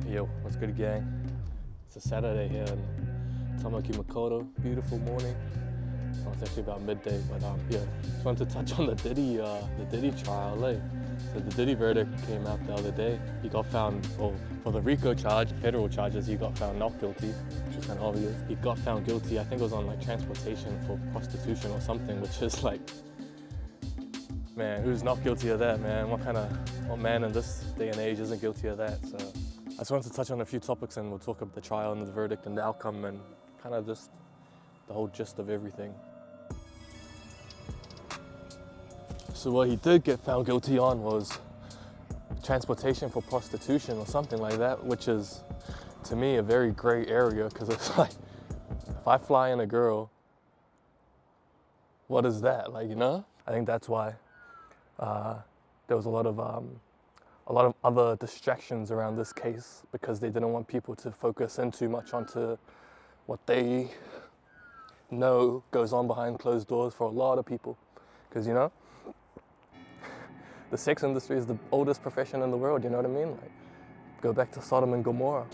Yo, what's good, gang? It's a Saturday here in Tamaki Makoto. Beautiful morning. Well, it's actually about midday, but yeah, just wanted to touch on the Diddy trial, eh? So the Diddy verdict came out the other day. He got found, well, for the RICO charge, federal charges, he got found not guilty, which was kind of obvious. He got found guilty, I think it was on like transportation for prostitution or something, which is like, man, who's not guilty of that, man? What man in this day and age isn't guilty of that? So I just wanted to touch on a few topics and we'll talk about the trial and the verdict and the outcome and kind of just the whole gist of everything. So what he did get found guilty on was transportation for prostitution or something like that, which is, to me, a very gray area, because it's like, if I fly in a girl, what is that? Like, you know? I think that's why there was a lot of other distractions around this case, because they didn't want people to focus in too much onto what they know goes on behind closed doors for a lot of people. Because, you know, the sex industry is the oldest profession in the world, you know what I mean? Like, go back to Sodom and Gomorrah.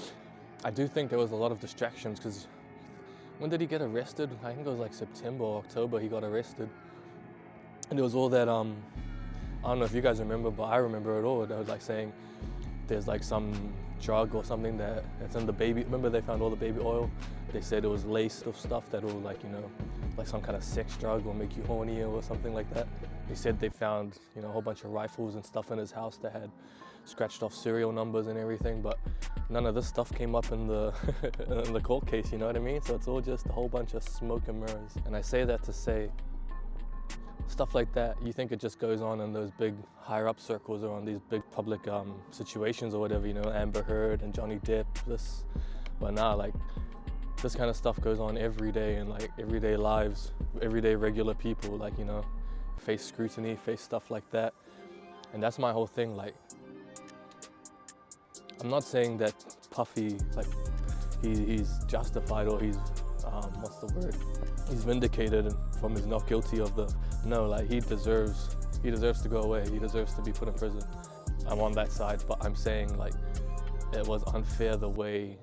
I do think there was a lot of distractions, because when did he get arrested? I think it was like September or October he got arrested. And there was all that, I don't know if you guys remember, but I remember it all. They was like saying there's like some drug or something that's in the baby. Remember they found all the baby oil? They said it was laced with stuff that will, like, you know, like some kind of sex drug will make you hornier or something like that. They said they found, you know, a whole bunch of rifles and stuff in his house that had scratched off serial numbers and everything, but none of this stuff came up in the in the court case, you know what I mean? So it's all just a whole bunch of smoke and mirrors. And I say that to say, stuff like that, you think it just goes on in those big higher up circles or on these big public situations or whatever, you know, Amber Heard and Johnny Depp, this, but nah, like, this kind of stuff goes on every day in like everyday lives, everyday regular people, like, you know, face scrutiny, face stuff like that. And that's my whole thing. Like, I'm not saying that Puffy, like, he's justified or he's, what's the word? He's vindicated from his not guilty of the, no, like, he deserves to go away. He deserves to be put in prison. I'm on that side, but I'm saying, like, it was unfair the way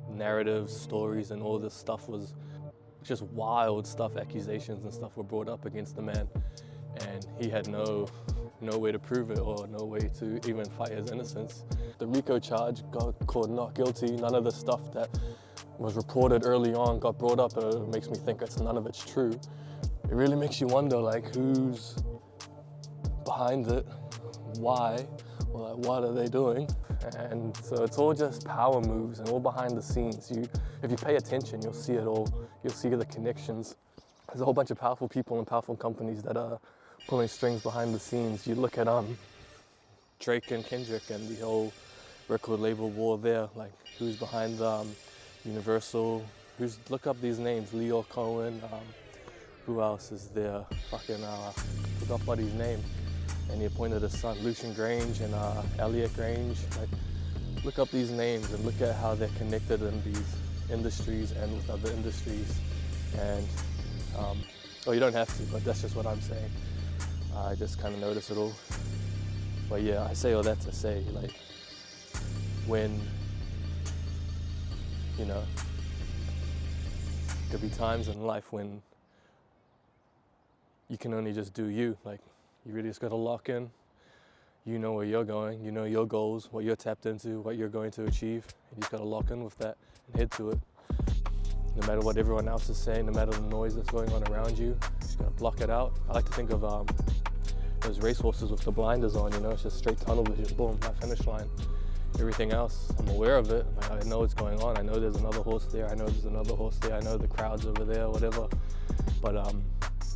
narratives, stories, and all this stuff was just wild stuff, accusations and stuff were brought up against the man, and he had no way to prove it or no way to even fight his innocence. The RICO charge got called not guilty. None of the stuff that was reported early on got brought up. It makes me think none of it's true. It really makes you wonder, like, who's behind it, why, well, like, what are they doing? And so it's all just power moves and all behind the scenes. If you pay attention, you'll see it all. You'll see the connections. There's a whole bunch of powerful people and powerful companies that are pulling strings behind the scenes. You look at Drake and Kendrick and the whole record label war there. Like, who's behind Universal? Look up these names: Leo Cohen. Who else is there? Fucking forgot buddy's name. And he appointed his son, Lucian Grange and Elliot Grange. Like, look up these names and look at how they're connected in these industries and with other industries. And, oh, you don't have to, but that's just what I'm saying. I just kind of notice it all. But yeah, I say all that to say, like, when, you know, there'll be times in life when you can only just do you. Like, you really just got to lock in. You know where you're going, you know your goals, what you're tapped into, what you're going to achieve. You just got to lock in with that and head to it. No matter what everyone else is saying, no matter the noise that's going on around you, you just got to block it out. I like to think of those racehorses with the blinders on, you know, it's just straight tunnel vision, boom, my finish line. Everything else, I'm aware of it. I know what's going on. I know there's another horse there. I know there's another horse there. I know the crowd's over there, whatever. But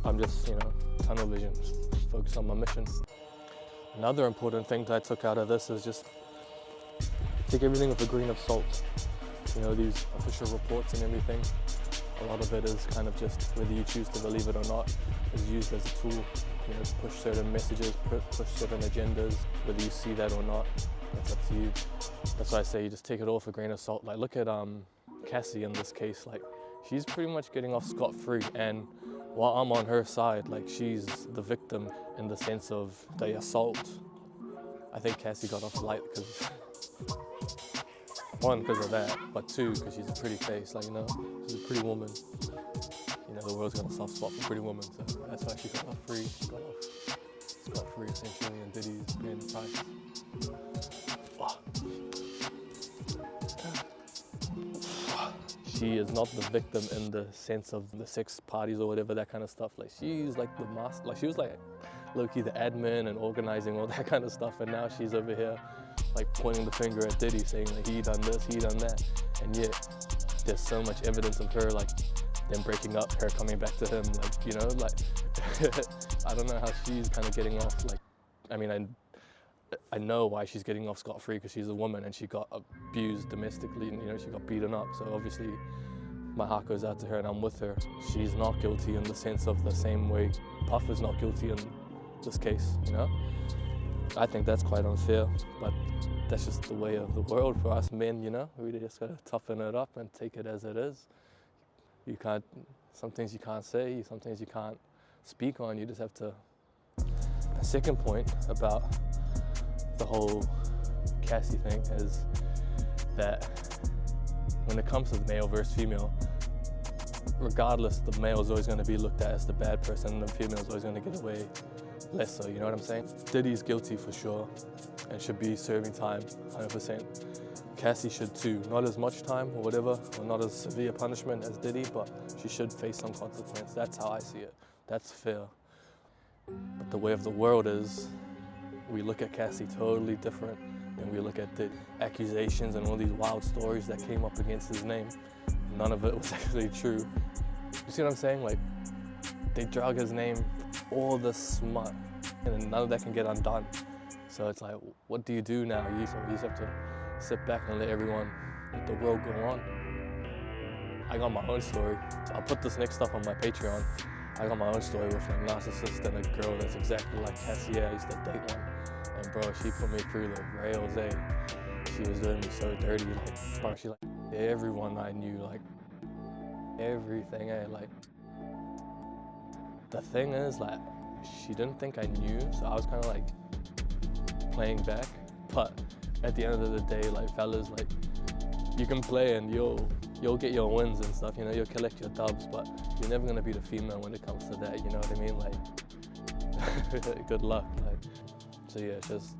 I'm just, you know, tunnel vision, just focus on my mission. Another important thing that I took out of this is just take everything with a grain of salt. You know, these official reports and everything, a lot of it is kind of just, whether you choose to believe it or not, is used as a tool, you know, to push certain messages, push certain agendas. Whether you see that or not, that's up to you. That's why I say you just take it all with a grain of salt. Like, look at Cassie in this case. Like, she's pretty much getting off scot-free, and while I'm on her side, like, she's the victim in the sense of the assault. I think Cassie got off light because One, because of that, but two, because she's a pretty face, like, you know, she's a pretty woman. You know, the world's got a soft spot for pretty women, so that's why she got off free. She got off scot-free essentially, and Diddy's paying the price. She is not the victim in the sense of the sex parties or whatever, that kind of stuff. Like, she's like the master, like she was like low-key the admin and organizing all that kind of stuff, and now she's over here like pointing the finger at Diddy, saying like he done this, he done that, and yet there's so much evidence of her, like them breaking up, her coming back to him, like, you know, like I don't know how she's kind of getting off. Like, I mean, I know why she's getting off scot-free, because she's a woman and she got abused domestically, and, you know, she got beaten up. So obviously my heart goes out to her and I'm with her. She's not guilty in the sense of the same way Puff is not guilty in this case, you know? I think that's quite unfair, but that's just the way of the world for us men, you know? We just gotta toughen it up and take it as it is. You can't, some things you can't say, some things you can't speak on, you just have to. The second point about the whole Cassie thing is that when it comes to male versus female, regardless, the male is always going to be looked at as the bad person and the female is always going to get away less so, you know what I'm saying? Diddy's guilty for sure and should be serving time, 100%. Cassie should too, not as much time or whatever, or not as severe punishment as Diddy, but she should face some consequence. That's how I see it. That's fair. But the way of the world is, we look at Cassie totally different than we look at the accusations and all these wild stories that came up against his name. None of it was actually true. You see what I'm saying? Like, they drag his name all this smut, and none of that can get undone. So it's like, what do you do now? You just have to sit back and let the world go on. I got my own story. So I'll put this next stuff on my Patreon. I got my own story with a narcissist and a girl that's exactly like Cassie. I used to date one. And bro, she put me through the rails, eh? She was doing me so dirty, like, bro, she like everyone I knew, like, everything, eh? Like, the thing is, like, she didn't think I knew, so I was kind of like playing back. But at the end of the day, like, fellas, like, you can play and you'll get your wins and stuff, you know, you'll collect your dubs, but you're never gonna be the female when it comes to that, you know what I mean? Like, good luck, like. So yeah, just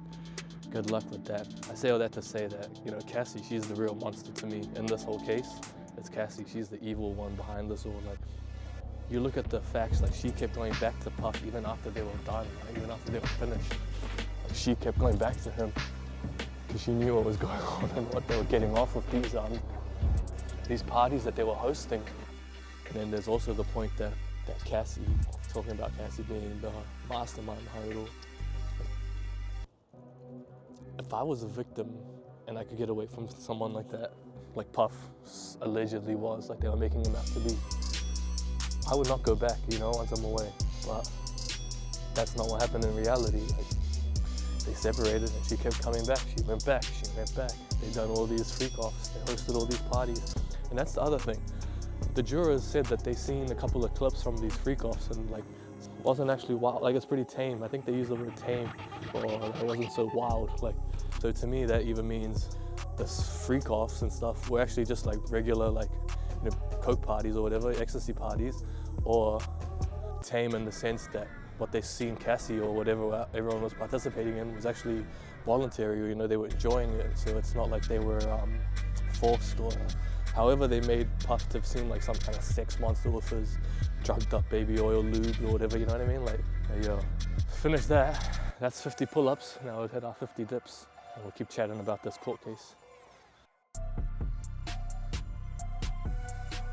good luck with that. I say all that to say that, you know, Cassie, she's the real monster to me in this whole case. It's Cassie, she's the evil one behind this all. Like, you look at the facts, like, she kept going back to Puff even after they were done, like, even after they were finished. Like, she kept going back to him because she knew what was going on and what they were getting off with these parties that they were hosting. And then there's also the point that Cassie, talking about Cassie being the mastermind behind it all. If I was a victim and I could get away from someone like that, like Puff allegedly was, like they were making him out to be, I would not go back, you know, once I'm away. But that's not what happened in reality. Like, they separated and she kept coming back. She went back, she went back. They done all these freak-offs, they hosted all these parties. And that's the other thing. The jurors said that they seen a couple of clips from these freak-offs and like, it wasn't actually wild, like it's pretty tame. I think they used the word tame, or it wasn't so wild. Like, so to me that either means the freak-offs and stuff were actually just like regular, like, you know, coke parties or whatever, ecstasy parties, or tame in the sense that what they seen Cassie or whatever everyone was participating in was actually voluntary, or, you know, they were enjoying it. So it's not like they were forced, or however they made Puff to seem like some kind of sex monster with his drugged up baby oil lube or whatever, you know what I mean? Like, yo, finish that. That's 50 pull-ups. Now we've hit our 50 dips. And we'll keep chatting about this court case.